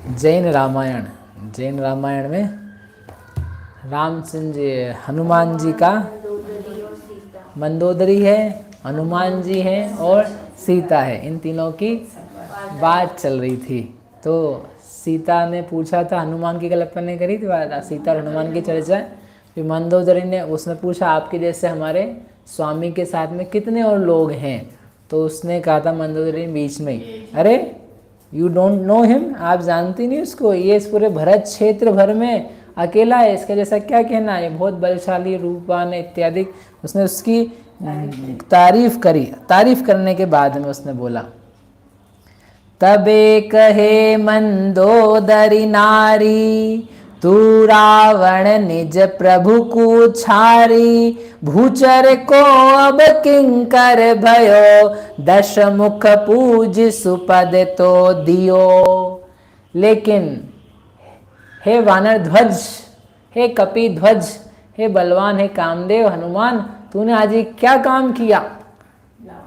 जैन रामायण में रामचंद्र जी, हनुमान जी का मंदोदरी है, हनुमान जी हैं और सीता है, इन तीनों की बात चल रही थी। तो सीता ने पूछा था, हनुमान की कल्पना ने करी थी बात, सीता और हनुमान की चर्चा। फिर मंदोदरी ने उसने पूछा आपके जैसे हमारे स्वामी के साथ में कितने और लोग हैं। तो उसने कहा था मंदोदरी बीच में ही, अरे यू डोंट नो हिम, आप जानती नहीं उसको, ये इस पूरे भरत क्षेत्र भर में अकेला है, इसके जैसा क्या कहना है, बहुत बलशाली रूपवान है इत्यादि। उसने उसकी तारीफ करी। तारीफ करने के बाद में उसने बोला, तबे कहे मंदोदरी नारी, तू रावण निज प्रभु को छारी, भूचर को अब किंकर भयो, दश मुख पूज सुपद तो दियो। लेकिन हे वानर ध्वज, हे कपि ध्वज, हे बलवान, हे कामदेव हनुमान, तूने आज ये क्या काम किया?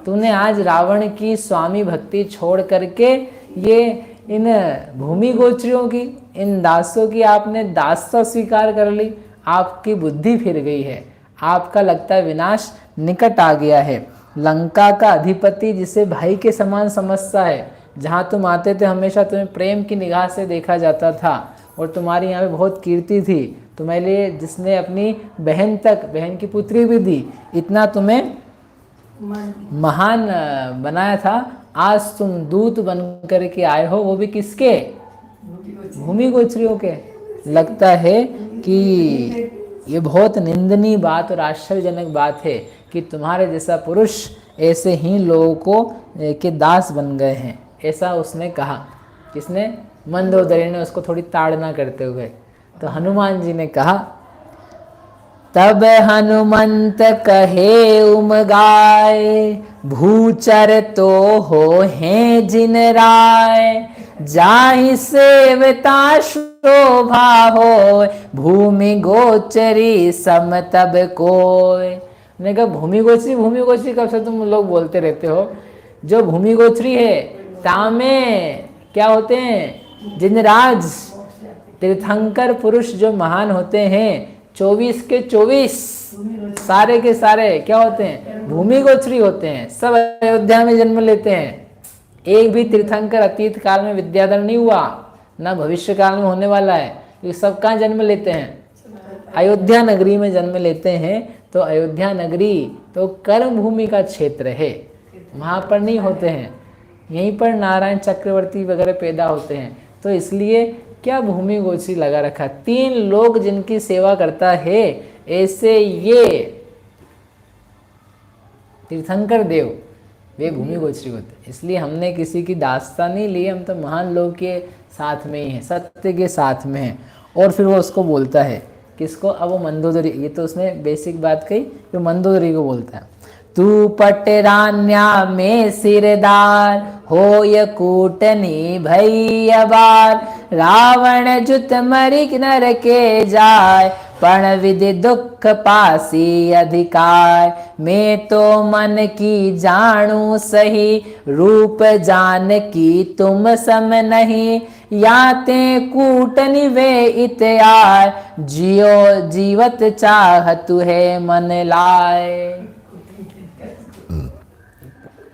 तूने आज रावण की स्वामी भक्ति छोड़ करके ये इन भूमि गोचरियों की, इन दासों की आपने दासता स्वीकार कर ली। आपकी बुद्धि फिर गई है, आपका लगता है विनाश निकट आ गया है। लंका का अधिपति जिसे भाई के समान समझता है, जहाँ तुम आते थे हमेशा तुम्हें प्रेम की निगाह से देखा जाता था और तुम्हारी यहाँ पे बहुत कीर्ति थी, तुम्हारे लिए जिसने अपनी बहन तक, बहन की पुत्री भी दी, इतना तुम्हें महान बनाया था। आज तुम दूत बन करके आए हो, वो भी किसके? भूमि गोचरियों के। लगता है कि ये बहुत निंदनीय बात और आश्चर्यजनक बात है कि तुम्हारे जैसा पुरुष ऐसे ही लोगों को के दास बन गए हैं, ऐसा उसने कहा। किसने? मंदोदरी ने उसको थोड़ी ताड़ना करते हुए। तो हनुमान जी ने कहा, तब हनुमंत कहे उम गाय, भूचर तो हो हैं जिन राय, जाहि सेवता शोभा हो, भूमि गोचरी सम तब कोय। मैंने कहा भूमि गोचरी कब से तुम लोग बोलते रहते हो? जो भूमि गोचरी है तामे क्या होते हैं? जिनराज, तीर्थंकर पुरुष जो महान होते हैं, 24 के 24 सारे के सारे क्या होते हैं? भूमि गोचरी होते हैं। सब अयोध्या में जन्म लेते हैं। एक भी तीर्थंकर अतीत काल में विद्याधर नहीं हुआ, ना भविष्य काल में होने वाला है। ये सब कहाँ जन्म लेते हैं? अयोध्या नगरी में जन्म लेते हैं। तो अयोध्या नगरी तो कर्म भूमि का क्षेत्र है, वहाँ पर नहीं होते हैं। यहीं पर नारायण चक्रवर्ती वगैरह पैदा होते हैं। तो इसलिए क्या भूमि गोचरी लगा रखा। 3 लोग जिनकी सेवा करता है, ऐसे ये तीर्थंकर देव वे भूमि गोचरी होते। इसलिए हमने किसी की दास्ता नहीं ली, हम तो महान लोग के साथ में ही हैं, सत्य के साथ में हैं। और फिर वो उसको बोलता है, किसको? अब वो मंदोदरी, ये तो उसने बेसिक बात कही, जो मंदोदरी को बोलता है, तू पटरान्या में सिरदार, हो य कूटनी भई बार, रावण जुत मरि नर के जाय, पण विधि दुख पासी अधिकार, मैं तो मन की जानू सही, रूप जान की तुम सम नहीं, याते कूटनी वे इत्यार, जियो जीवत चाहतु है मन लाए।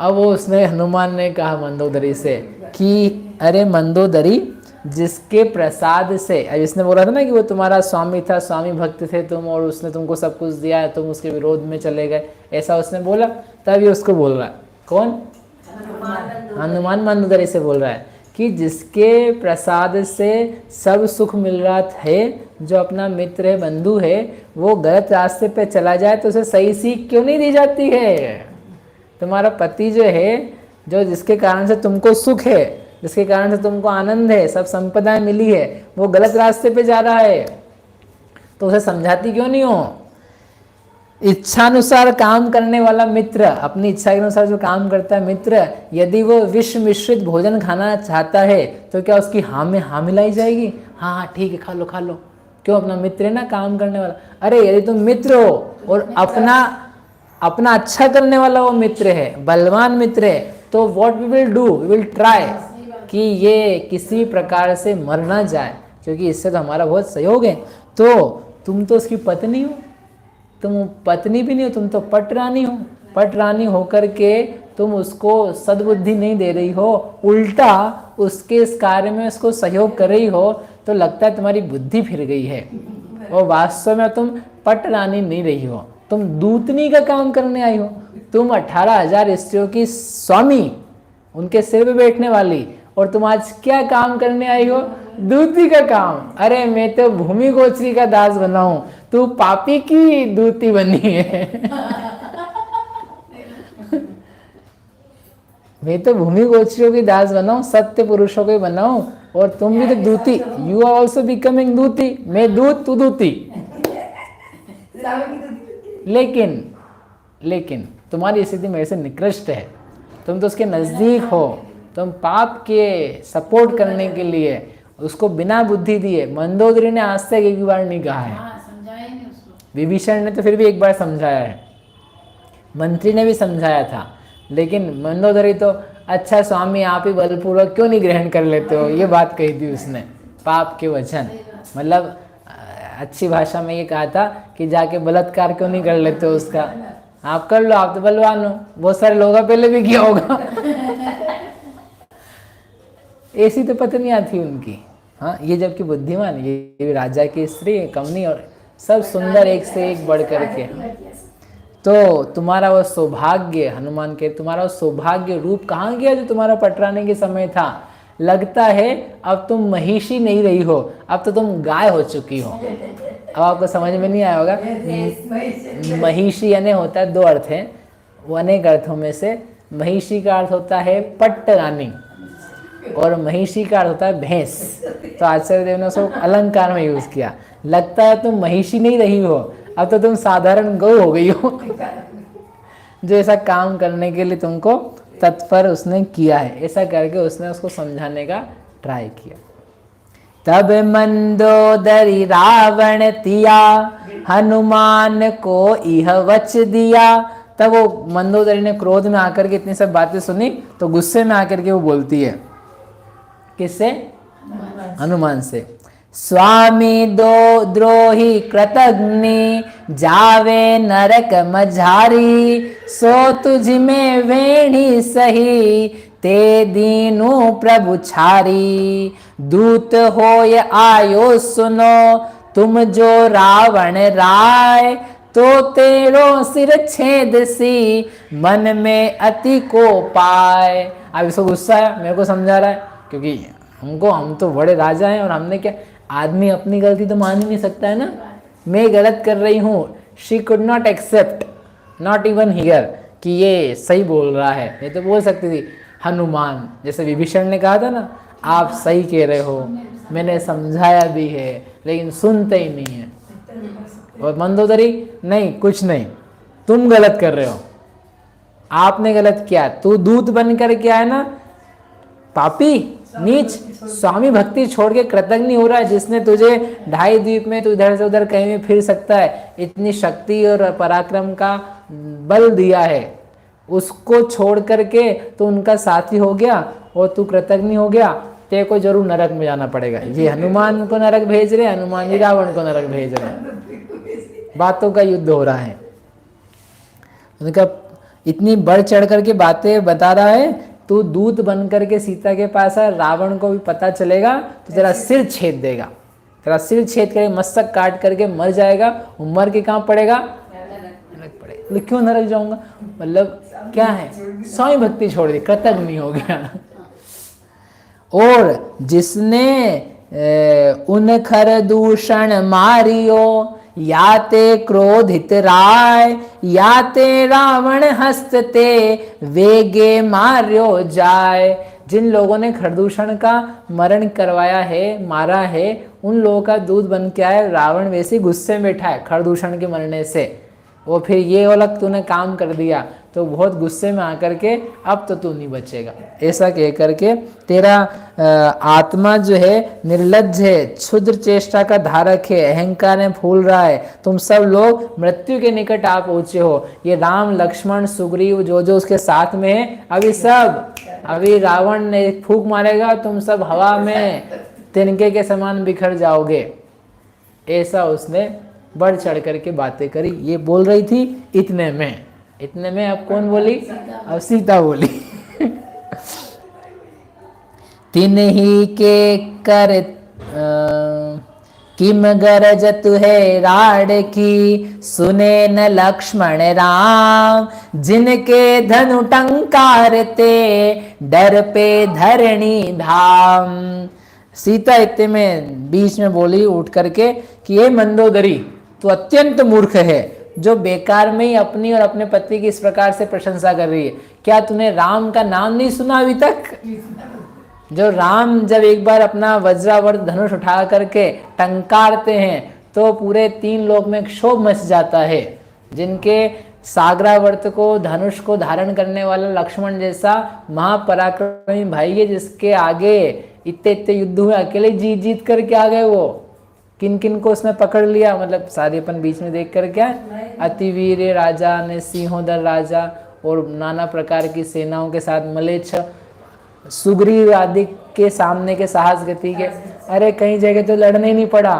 अब वो उसने, हनुमान ने कहा मंदोदरी से कि अरे मंदोदरी, जिसके प्रसाद से, अब इसने बोला था ना कि वो तुम्हारा स्वामी था, स्वामी भक्त थे तुम, और उसने तुमको सब कुछ दिया है, तुम उसके विरोध में चले गए, ऐसा उसने बोला। तब ये उसको बोल रहा है, कौन? हनुमान मंदोदरी से बोल रहा है कि जिसके प्रसाद से सब सुख मिल रहा है, जो अपना मित्र है, बंधु है, वो गलत रास्ते पे चला जाए तो उसे सही सीख क्यों नहीं दी जाती है? तुम्हारा पति जो है, जो जिसके कारण से तुमको सुख है, जिसके कारण से तुमको आनंद है, सब संपदाएं मिली है, वो गलत रास्ते पे जा रहा है, तो उसे समझाती क्यों नहीं हो? इच्छानुसार काम करने वाला मित्र, अपनी इच्छा के अनुसार जो काम करता है मित्र, यदि वो विष मिश्रित भोजन खाना चाहता है तो क्या उसकी हाँ में हाँ मिलाई जाएगी? हाँ हाँ ठीक है, खा लो खा लो। क्यों? अपना मित्र है ना, काम करने वाला। अरे यदि तुम मित्र हो और अपना अच्छा करने वाला वो मित्र है, बलवान मित्र है, तो what we will do, we will try कि ये किसी प्रकार से मर ना जाए, क्योंकि इससे तो हमारा बहुत सहयोग है। तो तुम तो उसकी पत्नी हो, तुम पत्नी भी नहीं हो, तुम तो पट रानी हो। पट रानी होकर के तुम उसको सद्बुद्धि नहीं दे रही हो, उल्टा उसके इस कार्य में उसको सहयोग कर रही हो, तो लगता है तुम्हारी बुद्धि फिर गई है। और वास्तव में तुम पट रानी नहीं रही हो, तुम दूतनी का काम करने आई हो। तुम 18,000 स्त्रियों की स्वामी, उनके सिर पे बैठने वाली, और तुम आज क्या काम करने आई हो? दूती का काम। अरे मैं तो भूमि गोचरी का दास बना हूं, तू पापी की दूती बनी है। मैं तो भूमि गोचरियों की दास बनाऊं, सत्य पुरुषों के बनाऊं, और तुम भी तो दूती। यू आर ऑल्सो बिकमिंग दूती। मैं दूत, तू दूती। लेकिन तुम्हारी स्थिति मेरे से निकृष्ट है, तुम तो उसके नजदीक हो। तुम पाप के सपोर्ट करने के लिए उसको बिना बुद्धि दिए, मंदोदरी ने आज तक एक बार नहीं कहा है। विभीषण ने तो फिर भी एक बार समझाया है, मंत्री ने भी समझाया था, लेकिन मंदोदरी तो अच्छा स्वामी आप ही बलपूर्वक क्यों नहीं ग्रहण कर लेते हो, ये बात कही थी उसने। पाप के वचन, मतलब अच्छी भाषा में ये कहा था कि जाके बलात्कार क्यों नहीं कर लेते हो उसका। आप कर लो, आप तो बलवान हो, बहुत सारे लोगों पहले भी किया होगा। ऐसी तो पत्नियां थी उनकी। हाँ, ये जबकि बुद्धिमान, ये राजा की स्त्री, कमनी, और सब सुंदर एक से एक बढ़ करके। तो तुम्हारा वो सौभाग्य, हनुमान के तुम्हारा वो सौभाग्य रूप कहाँ गया जो तुम्हारा पटराने के समय था? लगता है अब तुम महिषी नहीं रही हो, अब तो तुम गाय हो चुकी हो। अब आपको समझ में नहीं आया होगा। महिषी यानी होता है, दो अर्थ हैं, वो अनेक अर्थों में से। महिषी का अर्थ होता है पट्ट रानी, और महिषी का अर्थ होता है भैंस। तो आचार्य देव ने उसको अलंकार में यूज किया। लगता है तुम महिषी नहीं रही हो, अब तो तुम साधारण गौ हो गई हो। जो ऐसा काम करने के लिए तुमको तत्पर उसने किया है, ऐसा करके उसने उसको समझाने का ट्राई किया। तब मंदोदरी रावण तिया, हनुमान को यह वच दिया। तब वो मंदोदरी ने क्रोध में आकर के इतनी सब बातें सुनी, तो गुस्से में आकर के वो बोलती है, किससे? हनुमान से। स्वामी दो द्रोही कृतघ्नि, जावे नरक मझारी। सो तुझ में वेणी सही, ते दीनु प्रभु छारी। दूत होय आयो सुनो, तुम जो रावण राय। तो तेरो सिर छेद सी, मन में अति को पाए। अब इसको गुस्सा है, मेरे को समझा रहा है, क्योंकि हम तो बड़े राजा हैं, और हमने क्या, आदमी अपनी गलती तो मान ही नहीं सकता है ना। मैं गलत कर रही हूँ, she could not accept, not even hear, कि ये सही बोल रहा है। ये तो बोल सकती थी हनुमान, जैसे विभीषण ने कहा था ना, आप सही कह रहे हो, मैंने समझाया भी है, लेकिन सुनते ही नहीं है। और मंदोदरी, नहीं कुछ नहीं, तुम गलत कर रहे हो, आपने गलत किया, तू दूत बन कर के आया ना, पापी नीच, स्वामी भक्ति छोड़ के कृतज्ञ हो रहा है, जिसने तुझे 2.5 द्वीप में तू इधर से उधर कहीं भी फिर सकता है, इतनी शक्ति और पराक्रम का बल दिया है, उसको छोड़ करके तो उनका साथी हो गया और तू कृतज्ञ हो गया। तेरे को जरूर नरक में जाना पड़ेगा। ये हनुमान को नरक भेज रहे, हनुमान जी रावण को नरक भेज रहे हैं। बातों का युद्ध हो रहा है। उनका इतनी बढ़ चढ़ करके बातें बता रहा है, तू दूत बन करके सीता के पास है, रावण को भी पता चलेगा तो तेरा सिर छेद देगा, तेरा सिर छेद करके मस्तक काट करके मर जाएगा। मर के कहाँ पड़ेगा? नरक पड़ेगा। क्यों नरक जाऊंगा? मतलब क्या है, स्वामी भक्ति छोड़ दी, कृतज्ञ हो गया। और जिसने उन खर दूषण मारियो, याते क्रोधित राय, याते रावण हस्तते, वेगे मार्यो जाय। जिन लोगों ने खरदूषण का मरण करवाया है, मारा है, उन लोगों का दूध बन के आए। रावण वैसे गुस्से में बैठा है खरदूषण के मरने से। वो फिर ये अलग तूने काम कर दिया, तो बहुत गुस्से में आकर के अब तो तू नहीं बचेगा, ऐसा कह करके तेरा आत्मा जो है निर्लज्ज है, क्षुद्र चेष्टा का धारक है, अहंकार में फूल रहा है, तुम सब लोग मृत्यु के निकट आ पहुंचे हो। ये राम लक्ष्मण सुग्रीव जो जो उसके साथ में है, अभी रावण ने फूंक मारेगा, तुम सब हवा में तिनके के समान बिखर जाओगे। ऐसा उसने बढ़ चढ़ करके बातें करी। ये बोल रही थी इतने में अब कौन बोली? अब सीता बोली। तिन्ही के कर किम गरज तुहे राड की, सुने न लक्ष्मण राम, जिनके धनु टंकारते, डर पे धरणी धाम। सीता इतने में बीच में बोली उठ करके कि ये मंदोदरी, तू अत्यंत मूर्ख है, जो बेकार में ही अपनी और अपने पति की इस प्रकार से प्रशंसा कर रही है। क्या तूने राम का नाम नहीं सुना अभी तक? जो राम जब एक बार अपना वज्रावर्त धनुष उठा करके टंकारते हैं तो पूरे 3 लोक में क्षोभ मच जाता है। जिनके सागरावर्त को, धनुष को धारण करने वाला लक्ष्मण जैसा महापराक्रमी भाई है, जिसके आगे इतने युद्ध हुए, अकेले जीत करके आ गए। वो किन किन को उसने पकड़ लिया, मतलब सारे अपन बीच में देख कर क्या, अतिवीर राजा ने, सिंहोदर राजा और नाना प्रकार की सेनाओं के साथ मलेच्छ, सुग्रीव आदि के सामने के साहस गति के, अरे कई जगह तो लड़ने ही नहीं पड़ा।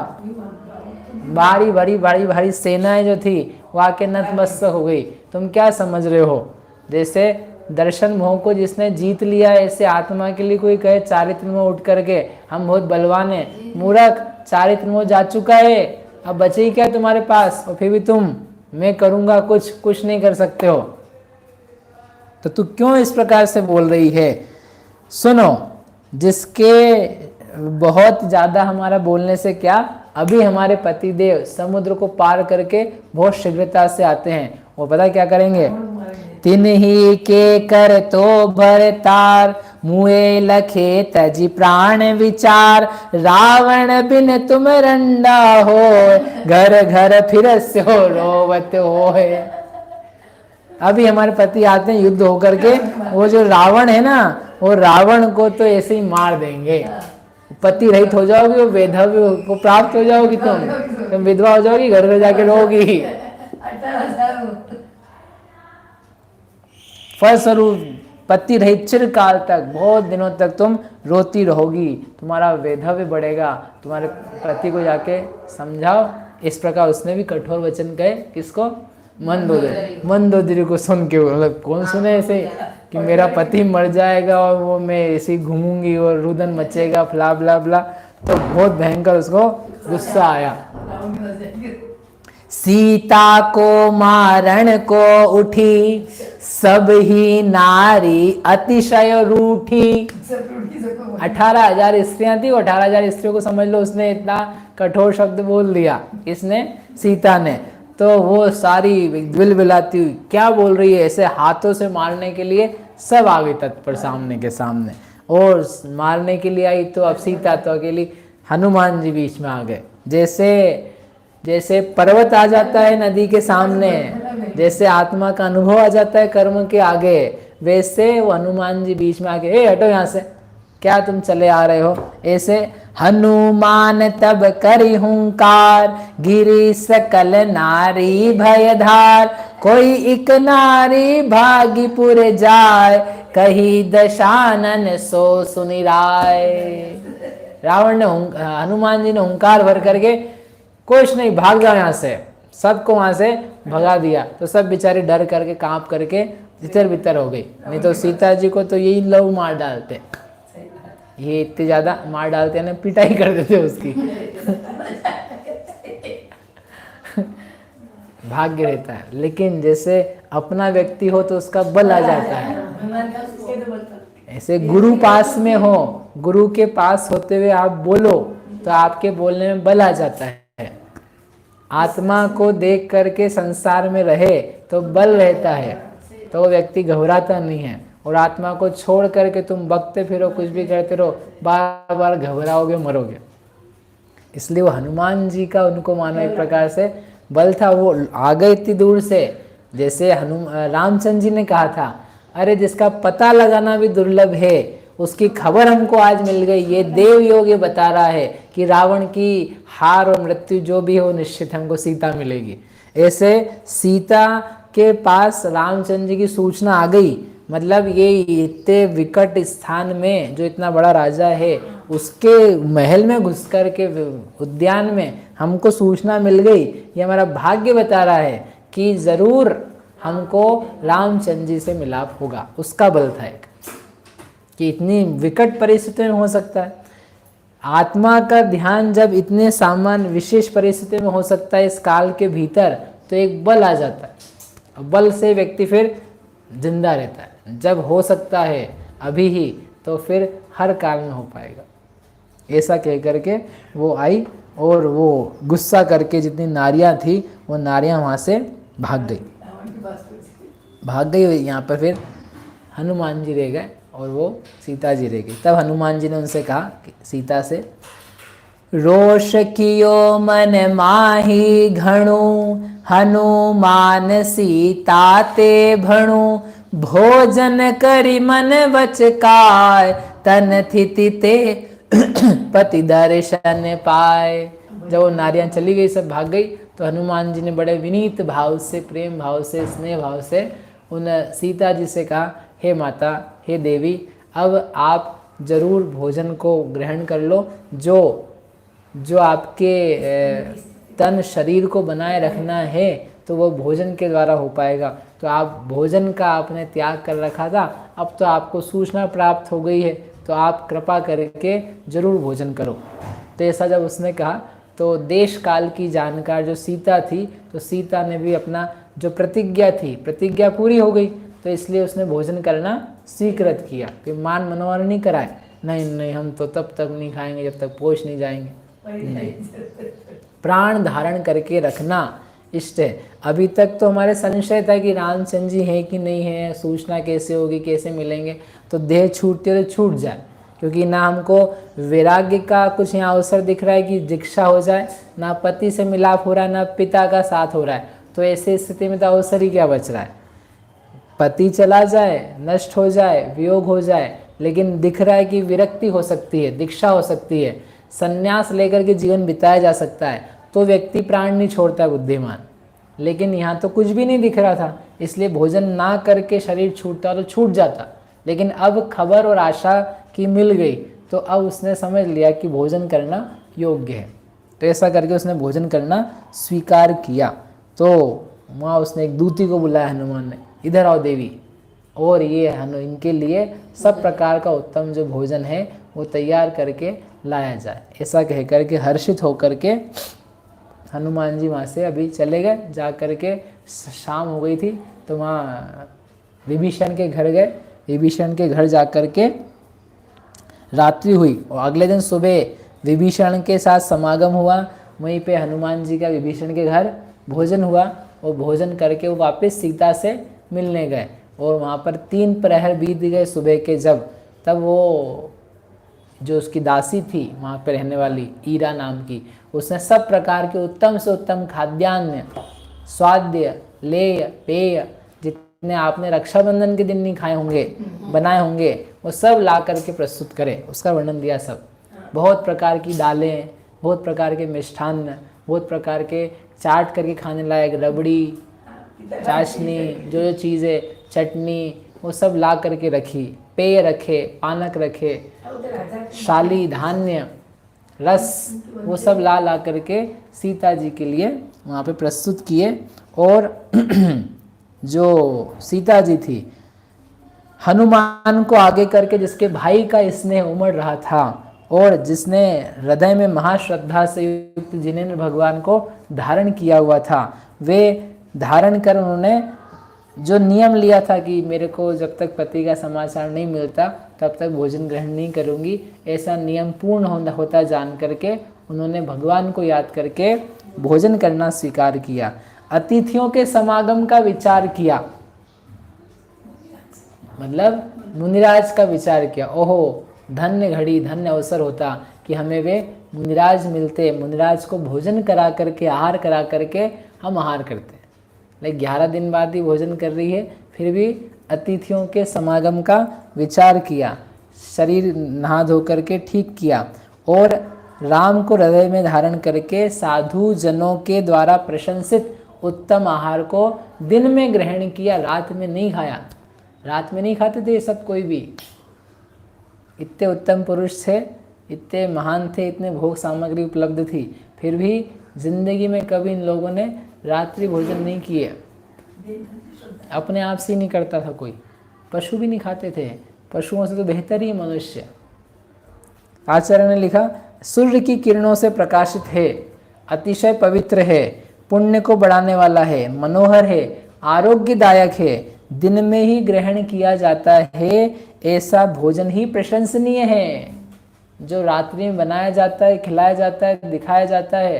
भारी सेनाएं जो थी वो आके नतमस्तक हो गई। तुम क्या समझ रहे हो? जैसे दर्शन मोह को जिसने जीत लिया, ऐसे आत्मा के लिए कोई कहे चारित्र मोह उठ करके हम बहुत बलवान हैं। मूर्ख, चारित्र मोह जा चुका है, अब बचे ही क्या तुम्हारे पास? और फिर भी तुम मैं करूंगा कुछ नहीं कर सकते हो। तो तू क्यों इस प्रकार से बोल रही है? सुनो, जिसके बहुत ज्यादा हमारा बोलने से क्या, अभी हमारे पतिदेव समुद्र को पार करके बहुत शीघ्रता से आते हैं। वो पता क्या करेंगे? तिन्ही के कर तो भरतार, मुए लखे तजी प्राण विचार, रावण बिन तुम रंडा हो, घर घर फिर से हो रोवत हो। अभी हमारे पति आते हैं युद्ध होकर के, वो जो रावण है ना, वो रावण को तो ऐसे ही मार देंगे। पति रहित हो जाओगी, वो वैधव्य को प्राप्त हो जाओगी, तुम विधवा हो जाओगी, घर घर जाके रहोगी। फलस्वरूप पति रहित चिरकाल तक, बहुत दिनों तक तुम रोती रहोगी, तुम्हारा वैधव्य बढ़ेगा। तुम्हारे पति को जाके समझाओ। इस प्रकार उसने भी कठोर वचन कहे। किसको? मंदोदरी को सुन के, मतलब कौन सुने ऐसे कि मेरा पति मर जाएगा और वो मैं ऐसे घूमूंगी और रुदन मचेगा, फ्ला ब्ला ब्ला। तो बहुत भयंकर उसको गुस्सा आया। सीता को मारण को उठी, सब ही नारी अतिशय रूठी। 18,000 स्त्रियां थी, 18,000 स्त्रियों को समझ लो उसने इतना कठोर शब्द बोल दिया, इसने, सीता ने। तो वो सारी बिलबिलाती हुई क्या बोल रही है, ऐसे हाथों से मारने के लिए सब आ गए तत्पर सामने के सामने। और मारने के लिए आई तो अब सीता तो अकेली, हनुमान जी बीच में आ गए। जैसे पर्वत आ जाता है नदी के सामने, जैसे आत्मा का अनुभव आ जाता है कर्म के आगे, वैसे वो हनुमान जी बीच में आके, ए हटो यहाँ से, क्या तुम चले आ रहे हो? ऐसे हनुमान तब करी हुंकार, गिरी सकल नारी भयधार, कोई एक नारी भागीपुर जाय, कही दशानन सो सुनि राय। रावण ने, हनुमान जी ने हुंकार भर करके, कुछ नहीं, भाग जाओ यहाँ से, सबको वहां से भगा दिया। तो सब बेचारे डर करके, कांप करके तितर बितर हो गई। नहीं तो सीता जी को तो यही लोग मार डालते, ये इतने ज्यादा मार डालते हैं, पिटाई कर देते उसकी। भाग्य रहता है, लेकिन जैसे अपना व्यक्ति हो तो उसका बल आ जाता है। ऐसे गुरु पास में हो, गुरु के पास होते हुए आप बोलो तो आपके बोलने में बल आ जाता है। आत्मा को देख करके संसार में रहे तो बल रहता है, तो वो व्यक्ति घबराता नहीं है। और आत्मा को छोड़ करके तुम बकते फिरो, कुछ भी करते रहो, बार बार घबराओगे, मरोगे। इसलिए वो हनुमान जी का, उनको मानो एक प्रकार से बल था। वो आ गए इतनी दूर से, जैसे रामचंद्र जी ने कहा था, अरे जिसका पता लगाना भी दुर्लभ है उसकी खबर हमको आज मिल गई। ये देव योग ये बता रहा है कि रावण की हार और मृत्यु जो भी हो निश्चित हमको सीता मिलेगी। ऐसे सीता के पास रामचंद्र जी की सूचना आ गई, मतलब ये इतने विकट स्थान में जो इतना बड़ा राजा है उसके महल में घुस कर के उद्यान में हमको सूचना मिल गई। ये हमारा भाग्य बता रहा है कि जरूर हमको रामचंद्र जी से मिलाप होगा। उसका बल था एक कि इतनी विकट परिस्थिति में हो सकता है। आत्मा का ध्यान जब इतने सामान्य विशेष परिस्थिति में हो सकता है इस काल के भीतर, तो एक बल आ जाता है। बल से व्यक्ति फिर जिंदा रहता है। जब हो सकता है अभी ही, तो फिर हर काल में हो पाएगा। ऐसा कह करके वो आई और वो गुस्सा करके जितनी नारियां थी वो नारियां वहाँ से भाग गई। यहाँ पर फिर हनुमान जी रह गए और वो सीता जी रह गई। तब हनुमान जी ने उनसे कहा कि सीता से, रोष कियो मन माही घणु, हनुमान सीता ते भणु, भोजन करि मन वचकाय, तन थिति ते पति दर्शन पाए। जब वो नारियां चली गई, सब भाग गई, तो हनुमान जी ने बड़े विनीत भाव से, प्रेम भाव से, स्नेह भाव से उन सीता जी से कहा, हे माता, हे देवी, अब आप जरूर भोजन को ग्रहण कर लो। जो आपके तन शरीर को बनाए रखना है तो वो भोजन के द्वारा हो पाएगा। तो आप भोजन का आपने त्याग कर रखा था, अब तो आपको सूचना प्राप्त हो गई है, तो आप कृपा करके जरूर भोजन करो। तो ऐसा जब उसने कहा तो देश काल की जानकार जो सीता थी, तो सीता ने भी अपना जो प्रतिज्ञा थी, प्रतिज्ञा पूरी हो गई, तो इसलिए उसने भोजन करना स्वीकृत किया कि मान मनोहर नहीं कराए, नहीं हम तो तब तक नहीं खाएंगे जब तक पोष नहीं जाएंगे, नहीं, प्राण धारण करके रखना इष्ट है। अभी तक तो हमारे संशय था कि रामचंद्र जी है कि नहीं है, सूचना कैसे होगी, कैसे मिलेंगे, तो देह छूटती है तो छूट जाए, क्योंकि ना हमको वैराग्य का कुछ यहाँ अवसर दिख रहा है कि दीक्षा हो जाए, ना पति से मिलाप हो रहा है, ना पिता का साथ हो रहा है। तो ऐसी स्थिति में तो अवसर ही क्या बच रहा है, पति चला जाए, नष्ट हो जाए, वियोग हो जाए, लेकिन दिख रहा है कि विरक्ति हो सकती है, दीक्षा हो सकती है, संन्यास लेकर के जीवन बिताया जा सकता है, तो व्यक्ति प्राण नहीं छोड़ता बुद्धिमान। लेकिन यहाँ तो कुछ भी नहीं दिख रहा था, इसलिए भोजन ना करके शरीर छूटता तो छूट जाता। लेकिन अब खबर और आशा की मिल गई, तो अब उसने समझ लिया कि भोजन करना योग्य है, तो ऐसा करके उसने भोजन करना स्वीकार किया। तो वहाँ उसने एक दूती को बुलाया हनुमान ने, इधर आओ देवी, और ये इनके लिए सब प्रकार का उत्तम जो भोजन है वो तैयार करके लाया जाए। ऐसा कह करके हर्षित होकर के हनुमान जी वहाँ से अभी चले गए। जा कर के शाम हो गई थी, तो वहाँ विभीषण के घर गए। विभीषण के घर जा कर के रात्रि हुई और अगले दिन सुबह विभीषण के साथ समागम हुआ। वहीं पे हनुमान जी का विभीषण के घर भोजन हुआ और भोजन करके वो वापस सीता से मिलने गए। और वहाँ पर 3 प्रहर बीत गए सुबह के, जब तब वो जो उसकी दासी थी वहाँ पे रहने वाली ईरा नाम की, उसने सब प्रकार के उत्तम से उत्तम खाद्यान्न, स्वाद्य, लेय, पेय, जितने आपने रक्षाबंधन के दिन नहीं खाए होंगे, बनाए होंगे, वो सब ला करके प्रस्तुत करे। उसका वर्णन दिया सब। बहुत प्रकार की दालें, बहुत प्रकार के मिष्ठान्न, बहुत प्रकार के चाट करके खाने लायक रबड़ी, चाशनी, जो चीज़ें, चटनी, वो सब ला करके रखी। पेय रखे, पानक रखे, शाली, धान्य, रस, वो सब ला करके सीता जी के लिए वहाँ पे प्रस्तुत किए। और जो सीता जी थी, हनुमान को आगे करके जिसके भाई का स्नेह उमड़ रहा था और जिसने हृदय में महाश्रद्धा से युक्त जिनेंद्र भगवान को धारण किया हुआ था, वे धारण कर उन्होंने जो नियम लिया था कि मेरे को जब तक पति का समाचार नहीं मिलता तब तक भोजन ग्रहण नहीं करूंगी, ऐसा नियम पूर्ण होता जान करके उन्होंने भगवान को याद करके भोजन करना स्वीकार किया। अतिथियों के समागम का विचार किया, मतलब मुनिराज का विचार किया। ओहो, धन्य घड़ी, धन्य अवसर होता कि हमें वे मुनिराज मिलते, मुनिराज को भोजन करा करके, आहार करा करके हम आहार करते। लेकिन 11 दिन बाद ही भोजन कर रही है, फिर भी अतिथियों के समागम का विचार किया, शरीर नहा धो करके ठीक किया और राम को हृदय में धारण करके साधु जनों के द्वारा प्रशंसित उत्तम आहार को दिन में ग्रहण किया, रात में नहीं खाया। रात में नहीं खाते थे ये सब कोई भी। इतने उत्तम पुरुष थे, इतने महान थे, इतने भोग सामग्री उपलब्ध थी, फिर भी जिंदगी में कभी इन लोगों ने रात्रि भोजन नहीं किए। अपने आप से ही नहीं करता था कोई। पशु भी नहीं खाते थे, पशुओं से तो बेहतर ही मनुष्य। आचार्य ने लिखा, सूर्य की किरणों से प्रकाशित है, अतिशय पवित्र है, पुण्य को बढ़ाने वाला है, मनोहर है, आरोग्यदायक है, दिन में ही ग्रहण किया जाता है, ऐसा भोजन ही प्रशंसनीय है। जो रात्रि में बनाया जाता है, खिलाया जाता है, दिखाया जाता है,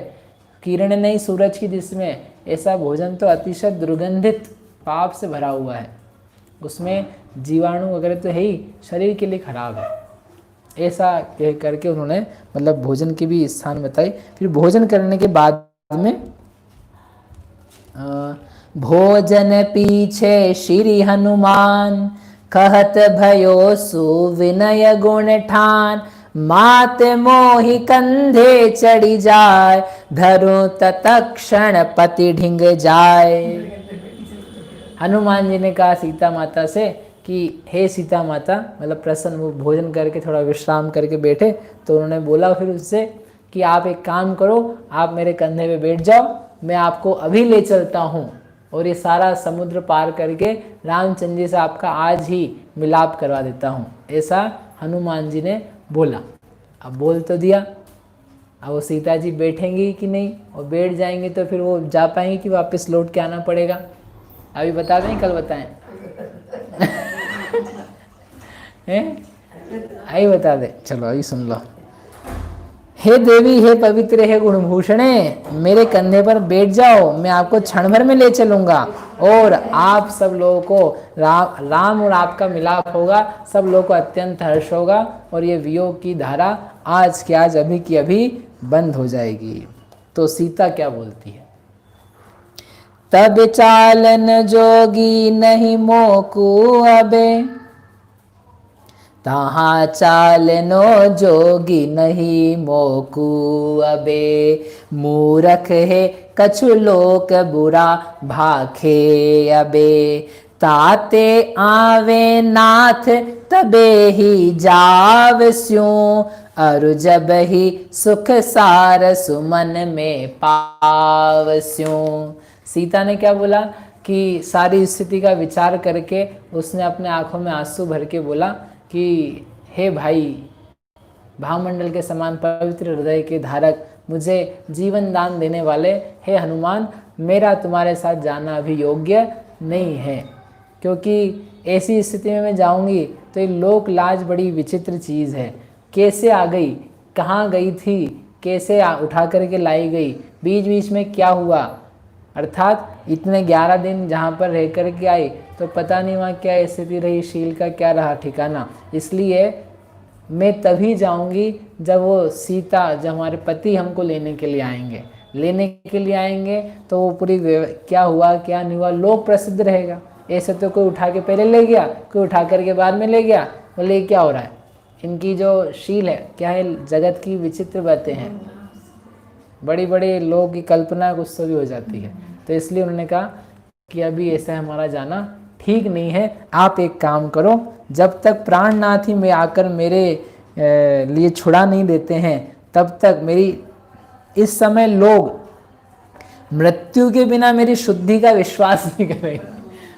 किरण नहीं सूरज की दिशा में, ऐसा भोजन तो अतिशय दुर्गंधित पाप से भरा हुआ है, उसमें जीवाणु वगैरह तो है ही, शरीर के लिए खराब है। ऐसा कह करके उन्होंने मतलब भोजन के भी स्थान बताई। फिर भोजन करने के बाद में भोजन पीछे श्री हनुमान, कहत भयो सुविनय गुण ठान, मात मोहि कंधे चढ़ी जाय, धरु तत्क्षण पति ढिंग जाय। हनुमान जी ने कहा सीता माता से कि हे सीता माता, मतलब प्रसन्न, वो भोजन करके थोड़ा विश्राम करके बैठे तो उन्होंने बोला फिर उससे कि आप एक काम करो, आप मेरे कंधे पे बैठ जाओ, मैं आपको अभी ले चलता हूँ और ये सारा समुद्र पार करके रामचंद्र जी से आपका आज ही मिलाप करवा देता हूँ। ऐसा हनुमान जी ने बोला। अब बोल तो दिया, अब वो सीता जी बैठेंगी कि नहीं, और बैठ जाएंगे तो फिर वो जा पाएंगे कि वापस लौट के आना पड़ेगा। अभी बता दें, कल बताएं? आई बता दे, चलो अभी सुन लो। हे देवी, हे पवित्र, हे गुणभूषणे, मेरे कंधे पर बैठ जाओ, मैं आपको क्षण भर में ले चलूंगा और आप सब लोगों को राम और आपका मिलाप होगा, सब लोगों को अत्यंत हर्ष होगा और ये वियोग की धारा आज की आज, अभी की अभी बंद हो जाएगी। तो सीता क्या बोलती है? तब चालन जोगी नहीं मोकू अबे, तहाँ चालनो जोगी नहीं मोकू अबे, मूरख है कछु लोक बुरा भाखे अबे, ताते आवे नाथ तबे ही जावस्यूं, अरु जब ही सुख सार सुमन में पावस्यूं। सीता ने क्या बोला कि सारी स्थिति का विचार करके उसने अपने आंखों में आंसू भर के बोला कि हे भाई, भावमंडल के समान पवित्र हृदय के धारक, मुझे जीवन दान देने वाले, हे हनुमान, मेरा तुम्हारे साथ जाना अभी योग्य नहीं है, क्योंकि ऐसी स्थिति में मैं जाऊंगी तो ये लोक लाज बड़ी विचित्र चीज़ है। कैसे आ गई, कहाँ गई थी, कैसे उठा करके लाई गई, बीच बीच में क्या हुआ, अर्थात इतने 11 दिन जहाँ पर रह कर के आई तो पता नहीं वहाँ क्या स्थिति रही, शील का क्या रहा ठिकाना। इसलिए मैं तभी जाऊँगी जब वो सीता, जब हमारे पति हमको लेने के लिए आएंगे, लेने के लिए आएंगे तो वो पूरी क्या हुआ क्या नहीं हुआ लोक प्रसिद्ध रहेगा। ऐसे तो कोई उठा के पहले ले गया, कोई उठा करके बाद में ले गया, बोले क्या हो रहा है, इनकी जो शील है क्या है, जगत की विचित्र बातें हैं, बड़ी बड़ी लोगों की कल्पना कुछ तो भी हो जाती है। तो इसलिए उन्होंने कहा कि अभी ऐसा हमारा जाना ठीक नहीं है, आप एक काम करो, जब तक प्राणनाथ ही में आकर मेरे लिए छुड़ा नहीं देते हैं तब तक मेरी, इस समय लोग मृत्यु के बिना मेरी शुद्धि का विश्वास नहीं करेंगे।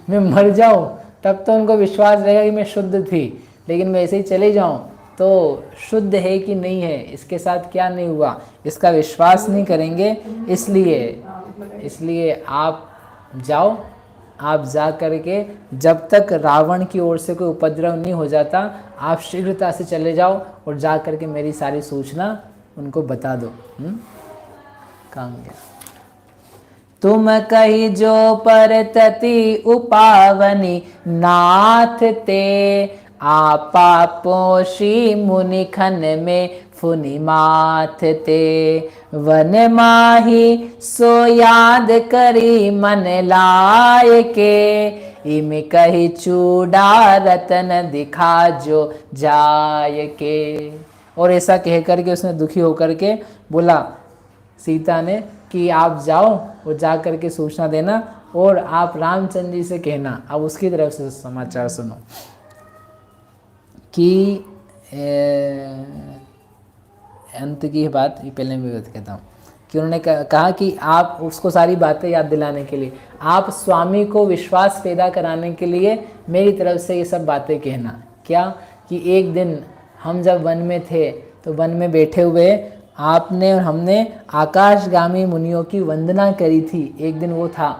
मैं मर जाऊं तब तो उनको विश्वास रहेगा कि मैं शुद्ध थी, लेकिन मैं ऐसे ही चले जाऊं तो शुद्ध है कि नहीं है, इसके साथ क्या नहीं हुआ, इसका विश्वास नहीं करेंगे। इसलिए आप जाओ, आप जा करके जब तक रावण की ओर से कोई उपद्रव नहीं हो जाता, आप शीघ्रता से चले जाओ और जा करके मेरी सारी सूचना उनको बता दो। काम गया। तुम कही जो पर तति उपावनी, नाथ ते आपा पोषी मुनि खन में फुनि माथ ते, वन माही सो याद करी मन लाय के, इम कही चूड़ा रतन दिखा जो जाय के। और ऐसा कह करके उसने दुखी होकर के बोला सीता ने कि आप जाओ और जा करके सूचना देना और आप रामचंद्र जी से कहना। अब उसकी तरफ से समाचार सुनो कि अंत की बात ये पहले मैं कहता हूँ कि उन्होंने कहा कि आप उसको सारी बातें याद दिलाने के लिए, आप स्वामी को विश्वास पैदा कराने के लिए मेरी तरफ से ये सब बातें कहना। क्या कि एक दिन हम जब वन में थे तो वन में बैठे हुए आपने और हमने आकाशगामी मुनियों की वंदना करी थी। एक दिन वो था।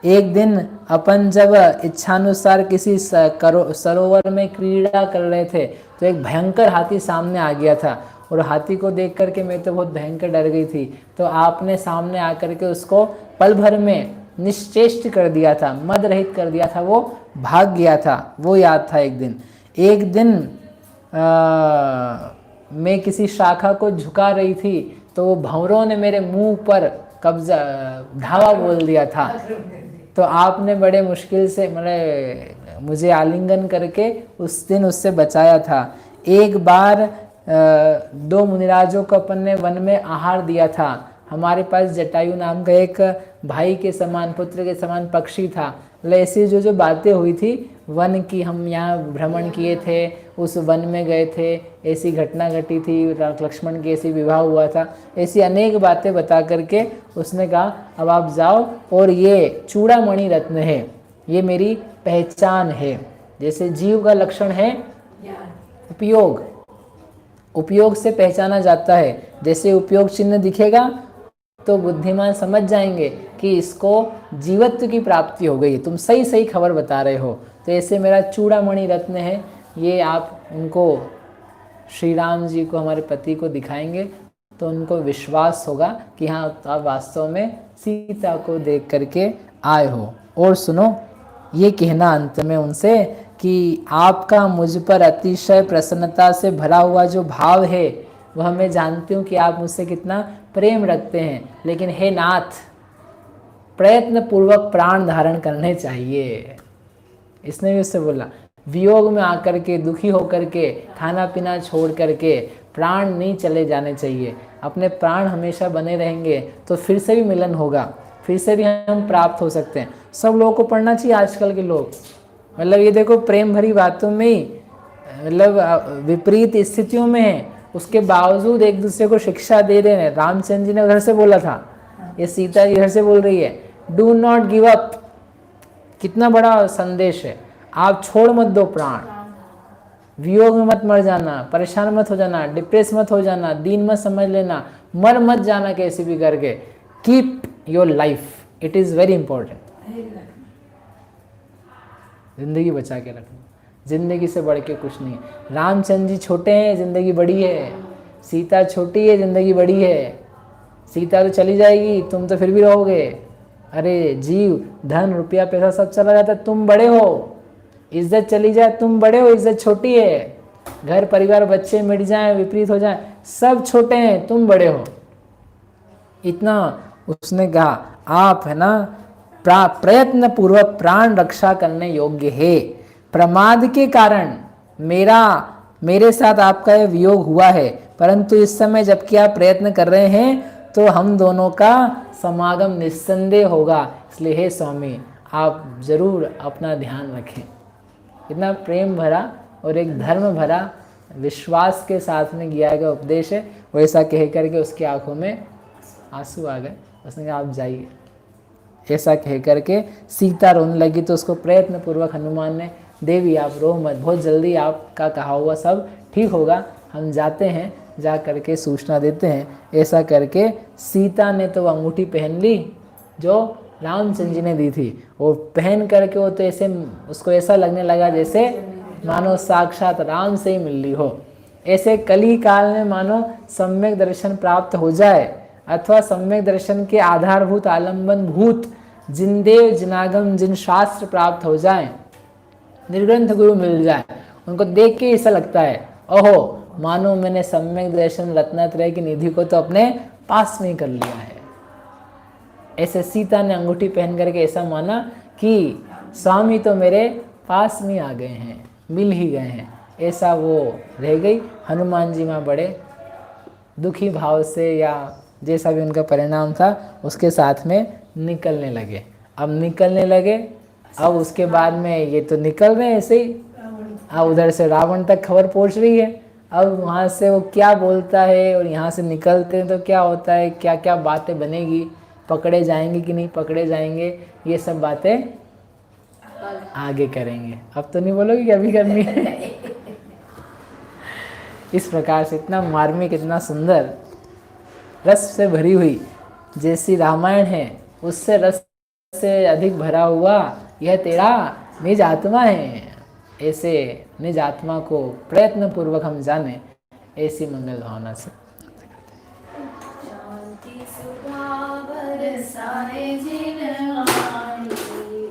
एक दिन अपन जब इच्छानुसार किसी सरोवर में क्रीड़ा कर रहे थे तो एक भयंकर हाथी सामने आ गया था और हाथी को देख करके मैं तो बहुत भयंकर डर गई थी। तो आपने सामने आकर के उसको पल भर में निश्चेष्ट कर दिया था, मद रहित कर दिया था, वो भाग गया था। वो याद था। एक दिन मैं किसी शाखा को झुका रही थी तो वो भंवरों ने मेरे मुंह पर कब्जा धावा बोल दिया था। तो आपने बड़े मुश्किल से मुझे आलिंगन करके उस दिन उससे बचाया था। एक बार 2 मुनिराजों को अपन ने वन में आहार दिया था। हमारे पास जटायु नाम का एक भाई के समान, पुत्र के समान पक्षी था। ऐसी जो बातें हुई थी वन की, हम यहाँ भ्रमण किए थे, उस वन में गए थे, ऐसी घटना घटी थी, लक्ष्मण की ऐसी विवाह हुआ था, ऐसी अनेक बातें बता करके उसने कहा अब आप जाओ और ये चूड़ामणि रत्न है, ये मेरी पहचान है। जैसे जीव का लक्षण है उपयोग, उपयोग से पहचाना जाता है। जैसे उपयोग चिन्ह दिखेगा तो बुद्धिमान समझ जाएंगे कि इसको जीवत्व की प्राप्ति हो गई, तुम सही सही खबर बता रहे हो। तो ऐसे मेरा चूड़ामणि रत्न है, ये आप उनको श्री राम जी को, हमारे पति को दिखाएंगे तो उनको विश्वास होगा कि हाँ आप वास्तव में सीता को देख करके आए हो। और सुनो, ये कहना अंत में उनसे कि आपका मुझ पर अतिशय प्रसन्नता से भरा हुआ जो भाव है वह मैं जानती हूँ कि आप मुझसे कितना प्रेम रखते हैं, लेकिन हे नाथ प्रयत्न पूर्वक प्राण धारण करने चाहिए। इसने भी उससे बोला वियोग में आकर के, दुखी होकर के, खाना पीना छोड़ करके प्राण नहीं चले जाने चाहिए। अपने प्राण हमेशा बने रहेंगे तो फिर से भी मिलन होगा, फिर से भी हम प्राप्त हो सकते हैं। सब लोगों को पढ़ना चाहिए। आजकल के लोग ये देखो प्रेम भरी बातों में ही विपरीत स्थितियों में है, उसके बावजूद एक दूसरे को शिक्षा दे रहे हैं। रामचंद्र जी ने घर से बोला था, ये सीता जी घर से बोल रही है, डू नॉट गिव अप। कितना बड़ा संदेश है। आप छोड़ मत दो प्राण, वियोग में मत मर जाना, परेशान मत हो जाना, डिप्रेस मत हो जाना, दीन मत समझ लेना, मर मत जाना कैसे भी करके। Keep your life, it is very important. जिंदगी बचा के रखना, जिंदगी से बढ़ के कुछ नहीं है। रामचंद्र जी छोटे हैं, जिंदगी बड़ी है। सीता छोटी है, जिंदगी बड़ी है। सीता तो चली जाएगी, तुम तो फिर भी रहोगे। अरे जीव, धन रुपया पैसा सब चला जाता, तुम बड़े हो। इज्जत चली जाए, तुम बड़े हो, इज्जत छोटी है। घर परिवार बच्चे मिट जाएं, विपरीत हो जाएं, सब छोटे हैं, तुम बड़े हो। इतना उसने कहा। आप है ना प्रयत्न पूर्वक प्राण रक्षा करने योग्य है। प्रमाद के कारण मेरे साथ आपका यह वियोग हुआ है, परंतु इस समय जबकि आप प्रयत्न कर रहे हैं तो हम दोनों का समागम निस्संदेह होगा। इसलिए हे स्वामी, आप जरूर अपना ध्यान रखें। इतना प्रेम भरा और एक धर्म भरा विश्वास के साथ में किया गया उपदेश है। वैसा कह करके उसकी आंखों में आंसू आ गए। उसने कहा आप जाइए। ऐसा कह करके सीता रोने लगी तो उसको प्रयत्न पूर्वक हनुमान ने, देवी आप रो मत, बहुत जल्दी आपका कहा हुआ सब ठीक होगा, हम जाते हैं, जा करके सूचना देते हैं। ऐसा करके सीता ने तो अंगूठी पहन ली जो रामचंद्र जी ने दी थी। वो पहन करके वो तो ऐसे उसको ऐसा लगने लगा जैसे मानो साक्षात राम से ही मिल ली हो। ऐसे कली काल में मानो सम्यक दर्शन प्राप्त हो जाए अथवा सम्यक दर्शन के आधारभूत आलम्बन भूत जिन देव जिनागम जिन शास्त्र प्राप्त हो जाए, निर्ग्रंथ गुरु मिल जाए, उनको देख के ऐसा लगता है ओहो मानो मैंने सम्यक दर्शन रत्नात्रय की निधि को तो अपने पास में कर लिया है। ऐसे सीता ने अंगूठी पहन करके ऐसा माना कि स्वामी तो मेरे पास में आ गए हैं, मिल ही गए हैं, ऐसा वो रह गई। हनुमान जी माँ बड़े दुखी भाव से या जैसा भी उनका परिणाम था उसके साथ में निकलने लगे। अब निकलने लगे, अब उसके बाद में ये तो निकल रहे हैं ऐसे ही, अब उधर से रावण तक खबर पहुंच रही है। अब वहाँ से वो क्या बोलता है और यहाँ से निकलते हैं तो क्या होता है, क्या क्या बातें बनेगी, पकड़े जाएंगे कि नहीं पकड़े जाएंगे, ये सब बातें आगे करेंगे। अब तो नहीं बोलोगे कि अभी करनी है। इस प्रकार से इतना मार्मिक, इतना सुंदर, रस से भरी हुई जैसी रामायण है उससे रस से अधिक भरा हुआ यह तेरा निज आत्मा है। ऐसे निज आत्मा को प्रयत्न पूर्वक हम जाने, ऐसी मंगल भावना से। शांति सुधा बरसाए जिन वाणी,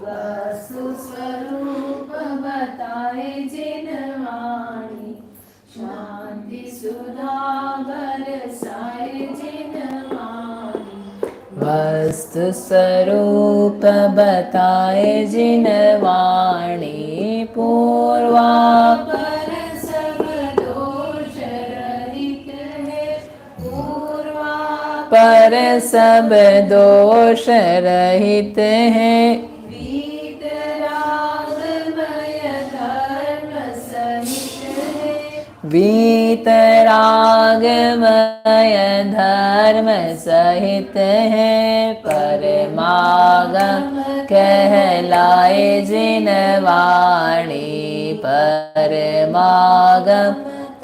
वस्तु स्वरूप बताए जिन वाणी। शांति सुधा बरसाए जिन वाणी, वस्तु स्वरूप बताए जिन वाणी। पूर्वा पर सब दोष रहित है, पूर्वा पर सब दोष रहित है। वीतरागमय धर्म सहित है, वीतरागमय धर्म सहित है। परमागम कहलाए जिन वाणी, परमागम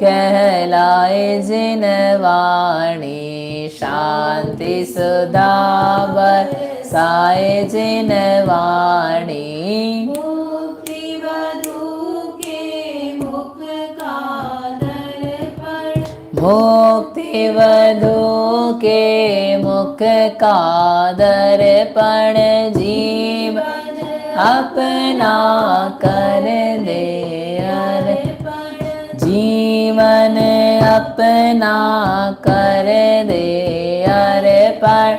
कहलाए जिन वाणी। शांति सुधा बरसाए जिन वाणी। मुक्ति वधू के मुख का दर्पण, मुक्ति वधू के मुख का दर्पण। जीवन अपना कर दे अर्पण, जीवन अपना कर दे अर्पण।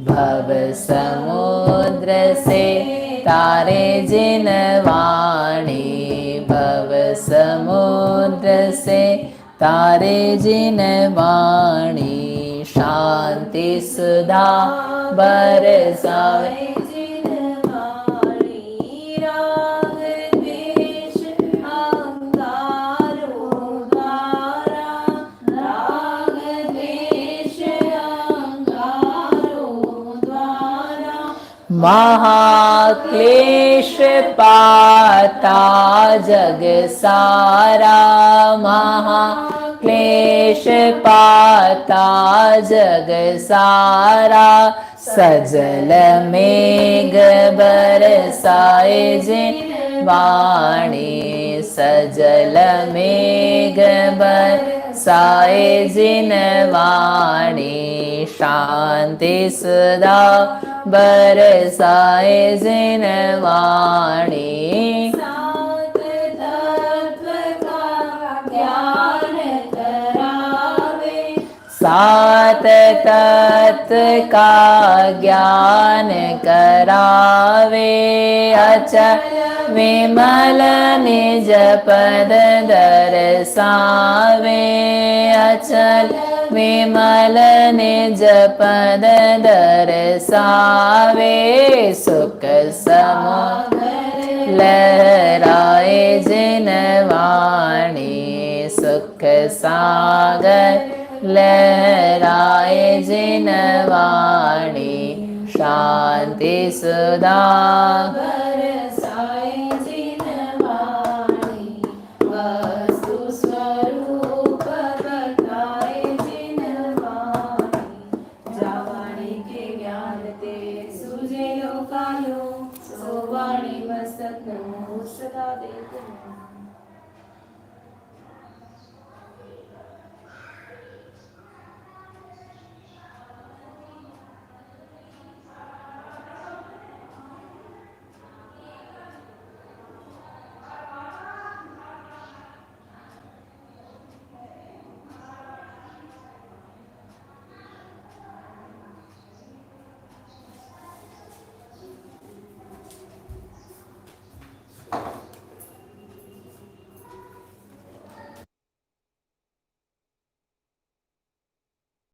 भव समुद्र से तारे जिन वाणी, भव समुद्र से तारे जिन वाणी। शांति सुधा बरसाए जिन वाणी। राग द्वेष अहंकारो द्वारा, राग द्वेष अहंकारो द्वारा। महाक्लेश पाता जग सारा, महाक्लेश पाता जग सारा। सजल मेघ बरसाए जिन वाणी, सजल मेघ बरसाए जिन वाणी। शांति सुधा बरसाए जिन वाणी। सात तत्व का ज्ञान करावे, सात तत्व का ज्ञान करावे। अचल विमल निज पद दर्शावे, अचल विमल निज पद दर्शावे। सुख समुद्र लहराए जिन वाणी, सुख सागर लहराए जिन वाणी। शांति सुधा बरसाए जिन वाणी। वस्तु स्वरूप बताए जिन वाणी। जावाणी के ज्ञान ते सुजे लोकायो, सो वाणी मस्तक नमो सदा देते।